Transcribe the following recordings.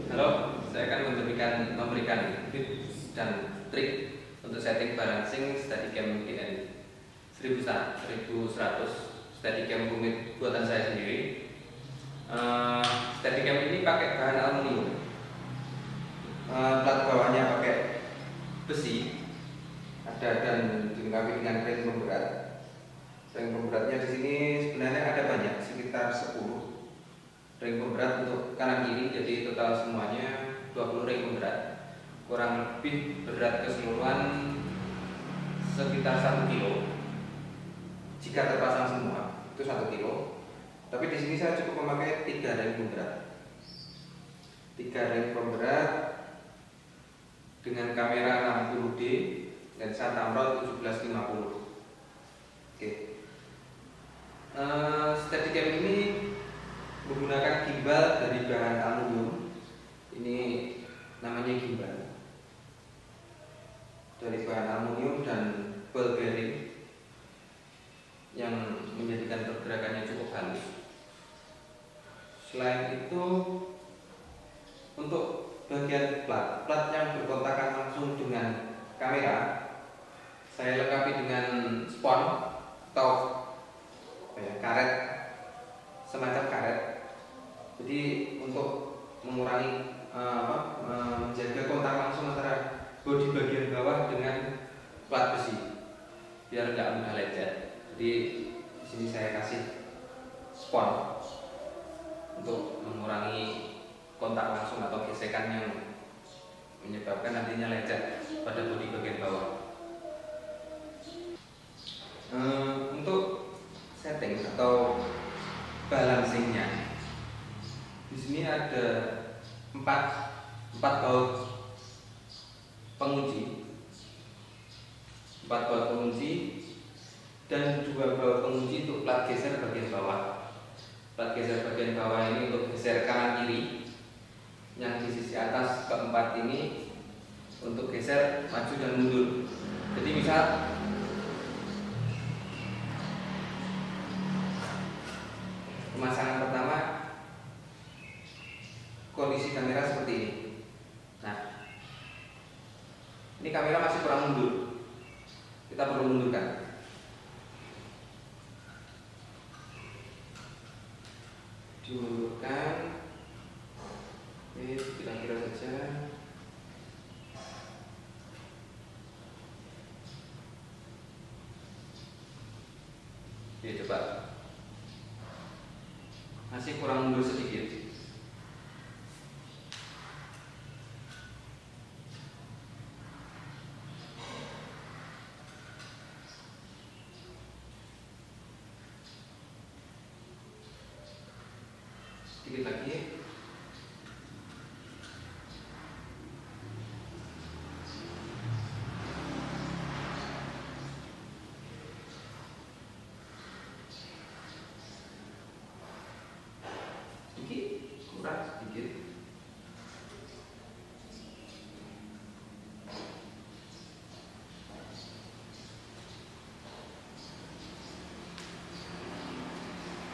Halo, saya akan memberikan tips dan trik untuk setting balancing Steadicam GN 1100 Steadicam Bumit buatan saya sendiri. Steadicam ini pakai bahan aluminium, plat bawahnya pakai besi, dan dilengkapi dengan ring pemberat. Ring pemberatnya di sini sebenarnya ada banyak, sekitar 10 ring pemberat untuk kanan kiri, jadi total semuanya 20 ring pemberat. Kurang lebih berat keseluruhan sekitar 1 kilo. Jika terpasang semua itu 1 kilo. Tapi di sini saya cukup memakai 3 ring pemberat. 3 ring pemberat dengan kamera 60D, lensa Tamron 1750. Oke. Steadicam ini menggunakan gimbal dari bahan aluminium. Ini namanya gimbal dari bahan aluminium dan ball bearing yang menjadikan pergerakannya cukup halus. Selain itu, untuk bagian plat yang berkontakan langsung dengan kamera, saya lengkapi dengan spon atau karet, semacam karet. Jadi untuk mengurangi menjaga kontak langsung antara bodi bagian bawah dengan plat besi biar nggak mudah lecet. Jadi di sini saya kasih spon untuk mengurangi kontak langsung atau gesekan yang menyebabkan nantinya lecet pada bodi bagian bawah. Untuk setting atau balancingnya, di sini ada 4 baut pengunci, 4 baut pengunci dan 2 baut pengunci untuk plat geser bagian bawah. Plat geser bagian bawah ini untuk geser kanan kiri, yang di sisi atas keempat ini untuk geser maju dan mundur. Jadi misal pemasangan pertama, kondisi kamera seperti ini. Nah, ini kamera masih kurang mundur, kita perlu mundurkan. Dimundurkan, kira-kira saja. Oke, coba. Masih kurang mundur sedikit. Sedikit lagi. Kurang sedikit.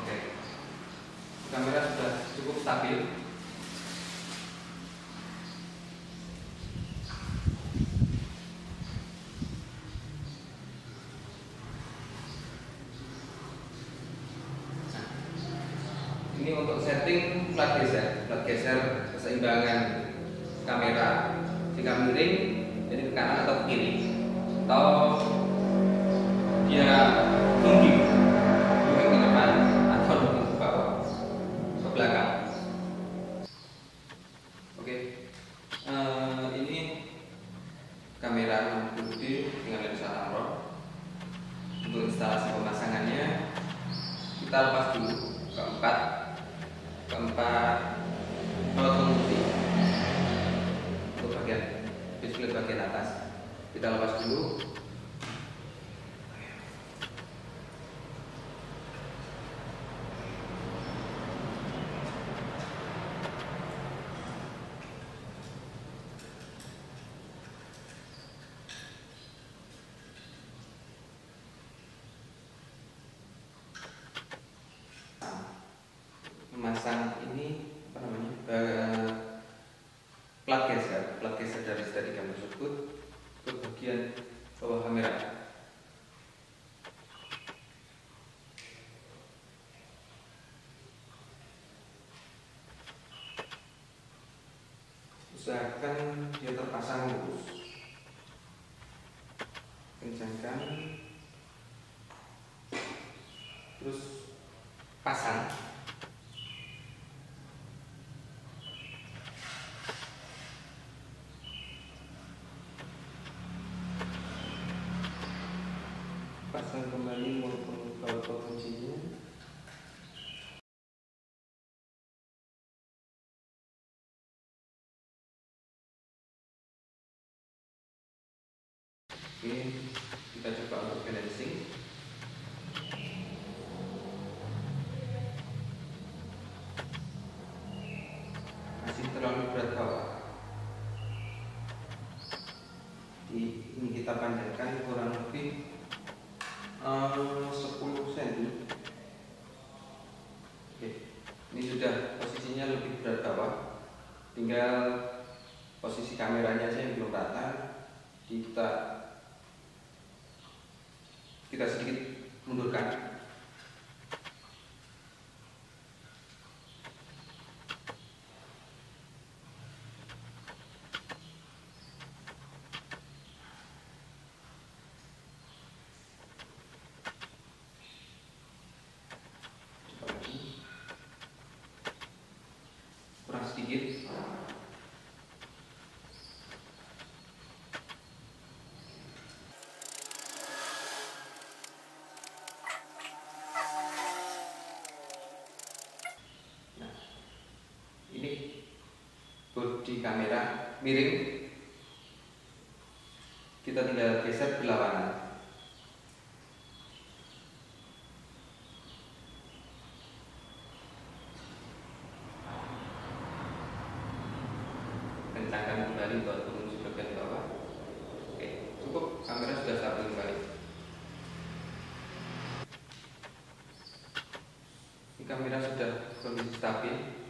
Oke, kamera sudah cukup stabil. Ini untuk setting plat geser keseimbangan kamera. Jika miring, jadi ke kanan atau ke kiri, atau dia nungging ke depan atau nungging ke bawah, ke belakang. Oke, ini kamera 60D dengan lensa Tamron. Untuk instalasi pemasangannya, kita lepas dulu keempat baut pengunci untuk display bagian atas. Kita lepas dulu. Memasang ini usahakan dia terpasang lurus, kencangkan, terus pasang. Pasang kembali maupun kalau kuncinya. Oke, kita coba untuk balancing. Masih terlalu berat bawah. Ini kita panjangkan kurang lebih 10 cm. Oke, ini sudah posisinya lebih berat bawah. Tinggal posisi kameranya saja yang belum rata. Kita sedikit mundurkan. Kurang sedikit. Bodi kamera miring, kita tinggal geser berlawanan. Kencangkan kembali buat menuju bagian bawah. Oke, cukup, kamera sudah stabil kembali. Ini kamera sudah kondisi stabil.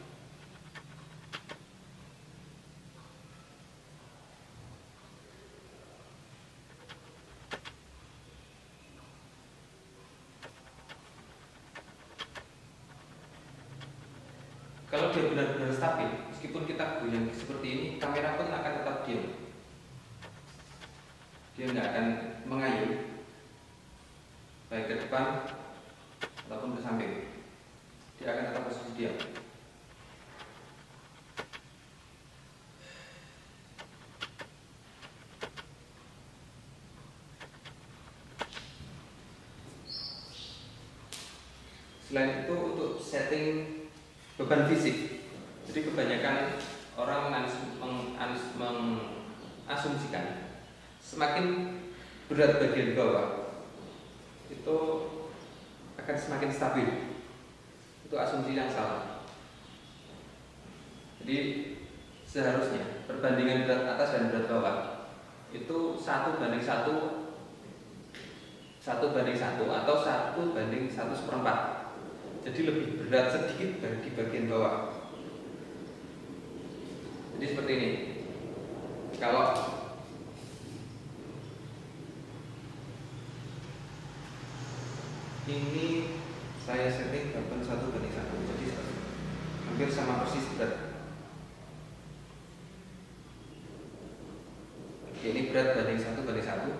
Kalau dia benar-benar stabil, meskipun kita goyang seperti ini, kamera pun akan tetap diam. Dia tidak akan mengayun, baik ke depan ataupun ke samping. Dia akan tetap posisi diam. Selain itu, untuk setting beban fisik, jadi kebanyakan orang mengasumsikan semakin berat bagian bawah itu akan semakin stabil. Itu asumsi yang salah. Jadi seharusnya perbandingan berat atas dan berat bawah itu 1:1, 1:1 atau 1:1/4. Jadi lebih berat sedikit di bagian bawah. Jadi seperti ini. Kalau ini saya setting 1:1, jadi hampir sama persis berat. Oke, ini berat banding 1:1,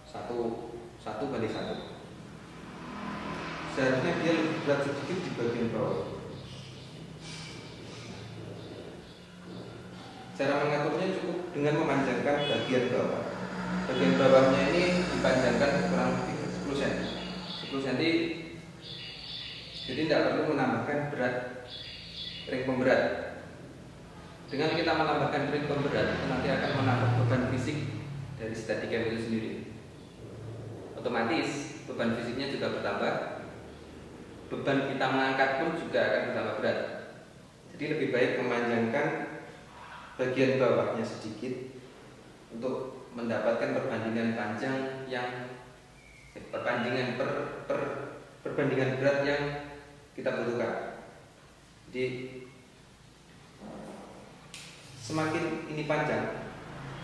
1:1. Seharusnya dia lebih berat sedikit di bagian bawah. Cara mengaturnya cukup dengan memanjangkan bagian bawah. Bagian bawahnya ini dipanjangkan kurang lebih 10 cm. 10 cm. Jadi tidak perlu menambahkan ring pemberat. Dengan kita menambahkan ring pemberat, nanti akan menambah beban fisik dari steadicam itu sendiri. Otomatis beban fisiknya juga bertambah. Beban kita mengangkat pun juga akan bertambah berat. Jadi lebih baik memanjangkan bagian bawahnya sedikit untuk mendapatkan perbandingan panjang yang perbandingan berat yang kita butuhkan. Jadi semakin ini panjang,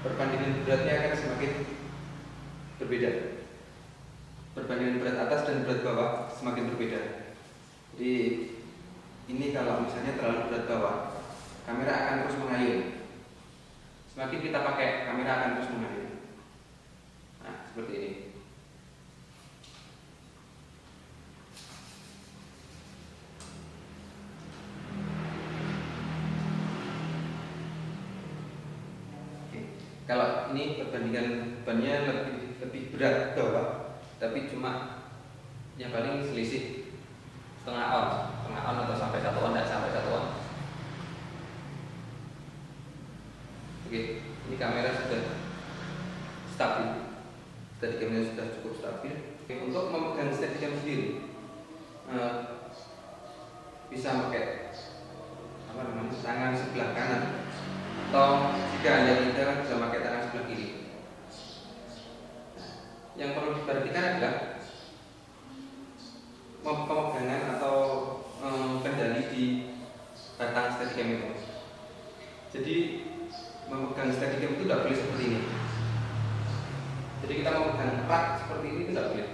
perbandingan beratnya akan semakin berbeda. Perbandingan berat atas dan berat bawah semakin berbeda. Jadi ini kalau misalnya terlalu berat bawah, kamera akan terus mengayun. kita pakai kamera akan terus mengalir. Nah, seperti ini. Kalau ini perbandingan bannya lebih berat bawah, tapi cuma yang paling selisih setengah on atau sampai 1 on, tidak sampai 1 on. Oke, ini kamera sudah stabil, steadicamnya sudah cukup stabil. Oke, untuk memegang steadicam sendiri bisa pakai tangan sebelah kanan, atau jika Anda tidak bisa pakai tangan sebelah kiri. Yang perlu diperhatikan adalah pemegangan atau kendali di batang steadicam itu. Jadi memegang steadicam itu tidak boleh seperti ini. Jadi kita memegang erat seperti ini tidak boleh.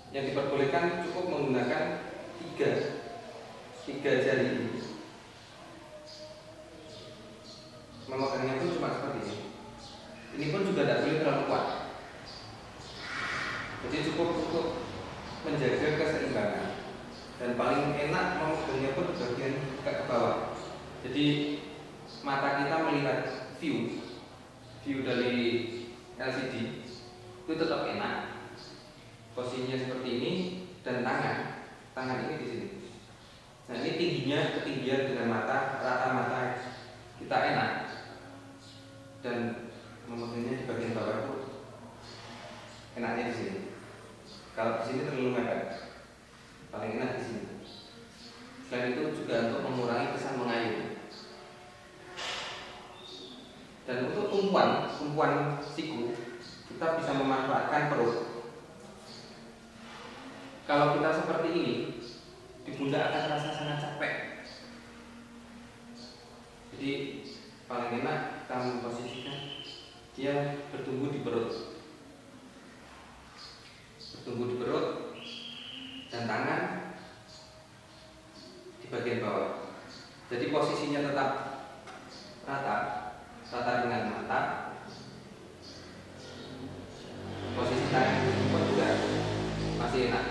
Yang diperbolehkan cukup menggunakan tiga jari ini. Memegangnya pun cuma seperti ini. Ini pun juga tidak boleh terlalu kuat. Jadi cukup untuk menjaga keseimbangan. Dan paling enak memegangnya pun di bagian ke bawah. Jadi mata kita melihat view dari LCD itu tetap enak. Posisinya seperti ini dan tangan ini di sini. Nah, ini ketinggian dengan rata mata kita enak. Dan memegangnya di bagian bawah itu enaknya di sini. Kalau di sini terlalu mepet, paling enak di sini. Selain itu juga untuk mengurangi kesan mengayun. Dan untuk tumpuan siku, kita bisa memanfaatkan perut. Kalau kita seperti ini, di pundak akan terasa sangat capek. Jadi paling enak kamu posisikan dia bertumbuh di perut, dan tangan di bagian bawah. Jadi posisinya tetap rata dengan mata. Posisi tangan pun juga masih enak.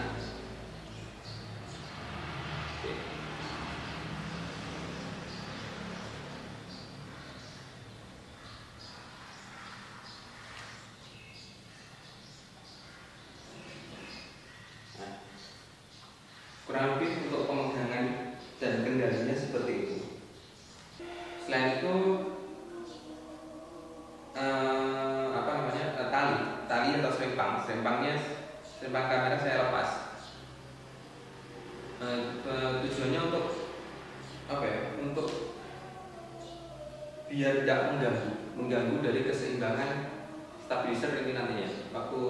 Kurang lebih untuk pemegangan dan kendalinya seperti itu. Selain itu tali atau selempang kamera saya lepas. Tujuannya untuk untuk biar tidak mengganggu dari keseimbangan stabilizer ini nantinya waktu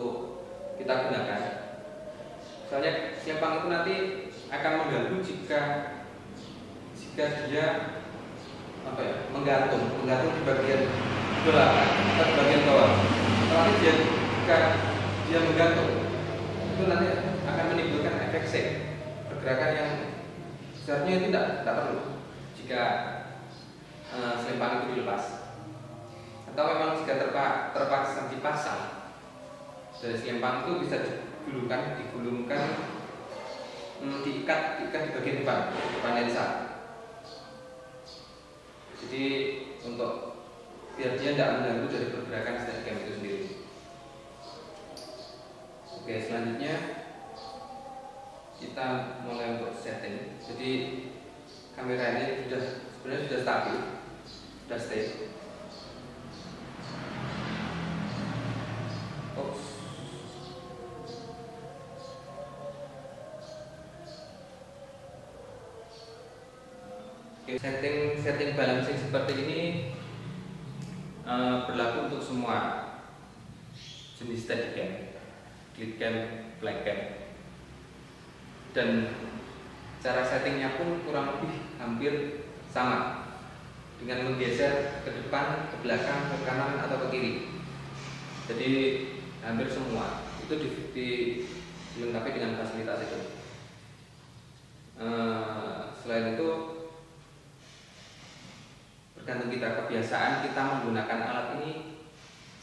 kita gunakan. Soalnya selempang itu nanti akan mengganggu jika dia menggantung di bagian belakang atau di bagian bawah. Tapi jika dia menggantung, itu nanti akan menimbulkan efek shake, pergerakan yang seharusnya itu tidak perlu jika selempang itu dilepas. Atau memang jika terpaksa dipasang, dari selempang itu bisa digulungkan, diikat di bagian depan lensa. Jadi untuk biar dia tidak mengganggu dari pergerakan steadicam itu sendiri. Oke, selanjutnya kita mulai untuk setting. Jadi kamera ini sebenarnya sudah stabil, sudah stay. Setting balancing seperti ini berlaku untuk semua jenis steadicam, clickcam, flycam, dan cara settingnya pun kurang lebih hampir sama, dengan menggeser ke depan, ke belakang, ke kanan atau ke kiri. Jadi hampir semua itu dilengkapi dengan fasilitas itu. Selain itu tergantung kita, kebiasaan kita menggunakan alat ini.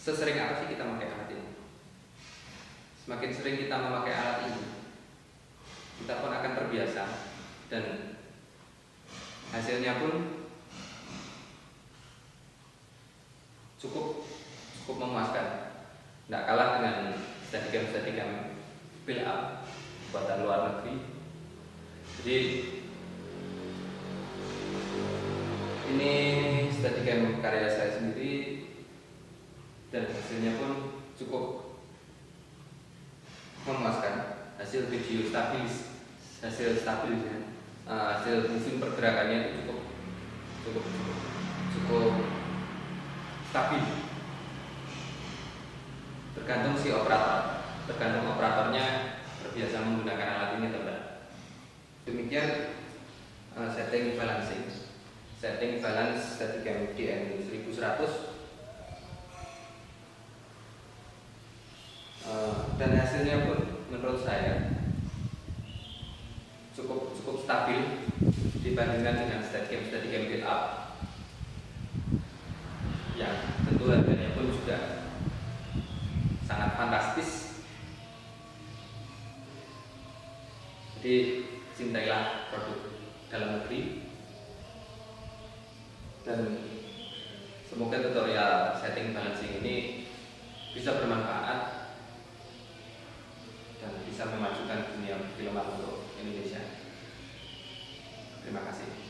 Sesering apa sih kita memakai alat ini? Semakin sering kita memakai alat ini, kita pun akan terbiasa dan hasilnya pun cukup memuaskan. Tidak kalah dengan steadicam build up buatan luar negeri. Jadi ini steadicam karya saya sendiri dan hasilnya pun cukup memuaskan. Hasil video stabil ya. Hasil moving pergerakannya itu cukup stabil. Tergantung operatornya terbiasa menggunakan alat ini atau tidak. Demikian setting balance steadicam DN 1100 dan hasilnya pun menurut saya cukup stabil dibandingkan dengan steadicam build up yang tentu harganya pun juga sangat fantastis. Jadi cintailah produk dalam negeri dan semoga tutorial setting balancing ini bisa bermanfaat dan bisa memajukan dunia filman untuk Indonesia. Terima kasih.